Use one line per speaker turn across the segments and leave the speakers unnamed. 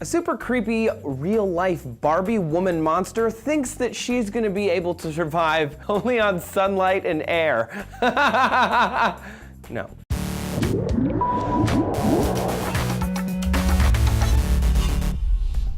A super creepy, real-life Barbie woman monster thinks that she's gonna be able to survive only on sunlight and air. No.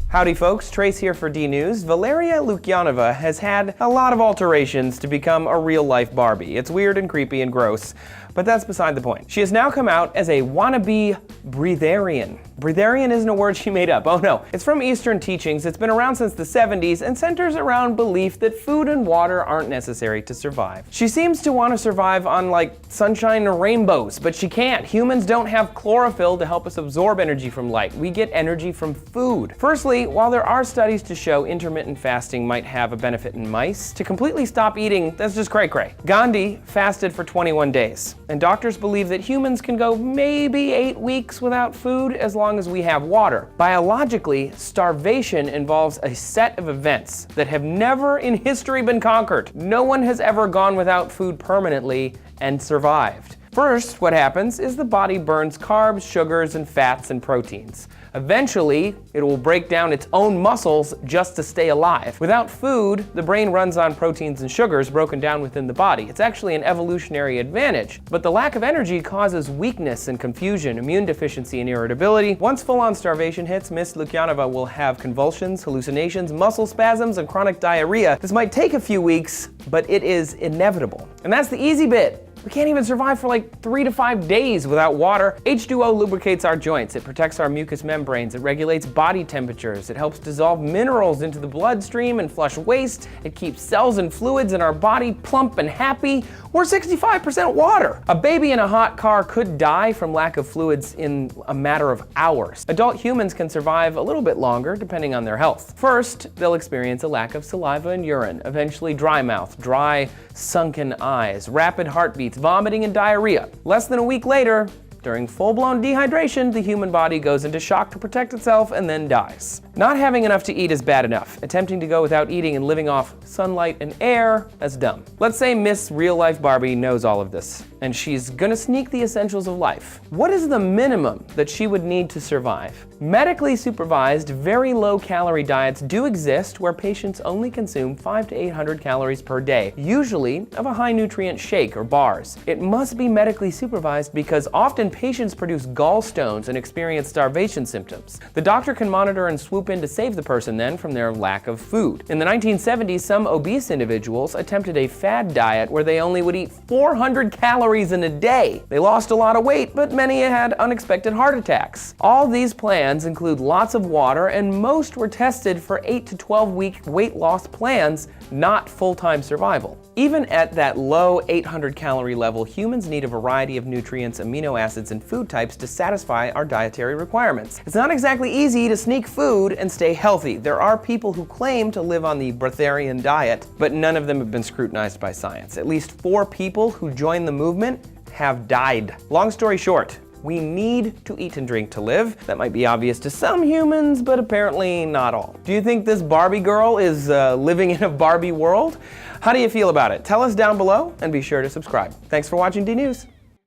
Howdy folks, Trace here for DNews. Valeria Lukyanova has had a lot of alterations to become a real-life Barbie. It's weird and creepy and gross, but that's beside the point. She has now come out as a wannabe breatharian. Breatharian isn't a word she made up, oh no. It's from Eastern teachings, it's been around since the 70s, and centers around belief that food and water aren't necessary to survive. She seems to want to survive on, like, sunshine and rainbows, but she can't. Humans don't have chlorophyll to help us absorb energy from light. We get energy from food. Firstly, while there are studies to show intermittent fasting might have a benefit in mice, to completely stop eating, that's just cray-cray. Gandhi fasted for 21 days, and doctors believe that humans can go maybe 8 weeks without food as long as we have water. Biologically, starvation involves a set of events that have never in history been conquered. No one has ever gone without food permanently and survived. First, what happens is the body burns carbs, sugars, and fats and proteins. Eventually, it will break down its own muscles just to stay alive. Without food, the brain runs on proteins and sugars broken down within the body. It's actually an evolutionary advantage, but the lack of energy causes weakness and confusion, immune deficiency, and irritability. Once full-on starvation hits, Miss Lukyanova will have convulsions, hallucinations, muscle spasms, and chronic diarrhea. This might take a few weeks, but it is inevitable. And that's the easy bit. We can't even survive for like 3 to 5 days without water. H2O lubricates our joints, it protects our mucous membranes, it regulates body temperatures, it helps dissolve minerals into the bloodstream and flush waste, it keeps cells and fluids in our body plump and happy. We're 65% water. A baby in a hot car could die from lack of fluids in a matter of hours. Adult humans can survive a little bit longer depending on their health. First, they'll experience a lack of saliva and urine, eventually dry mouth, dry, sunken eyes, rapid heartbeats, vomiting, and diarrhea. Less than a week later, during full-blown dehydration, the human body goes into shock to protect itself and then dies. Not having enough to eat is bad enough. Attempting to go without eating and living off sunlight and air, that's dumb. Let's say Miss Real Life Barbie knows all of this, and she's gonna sneak the essentials of life. What is the minimum that she would need to survive? Medically supervised, very low-calorie diets do exist where patients only consume 500 to 800 calories per day, usually of a high-nutrient shake or bars. It must be medically supervised because often patients produce gallstones and experience starvation symptoms. The doctor can monitor and swoop in to save the person then from their lack of food. In the 1970s, some obese individuals attempted a fad diet where they only would eat 400 calories in a day. They lost a lot of weight, but many had unexpected heart attacks. All these plans include lots of water, and most were tested for 8 to 12-week weight loss plans, not full-time survival. Even at that low 800-calorie level, humans need a variety of nutrients, amino acids, and food types to satisfy our dietary requirements. It's not exactly easy to sneak food and stay healthy. There are people who claim to live on the breatharian diet, but none of them have been scrutinized by science. At least 4 people who joined the movement have died. Long story short, we need to eat and drink to live. That might be obvious to some humans, but apparently not all. Do you think this Barbie girl is living in a Barbie world? How do you feel about it? Tell us down below and be sure to subscribe. Thanks for watching DNews.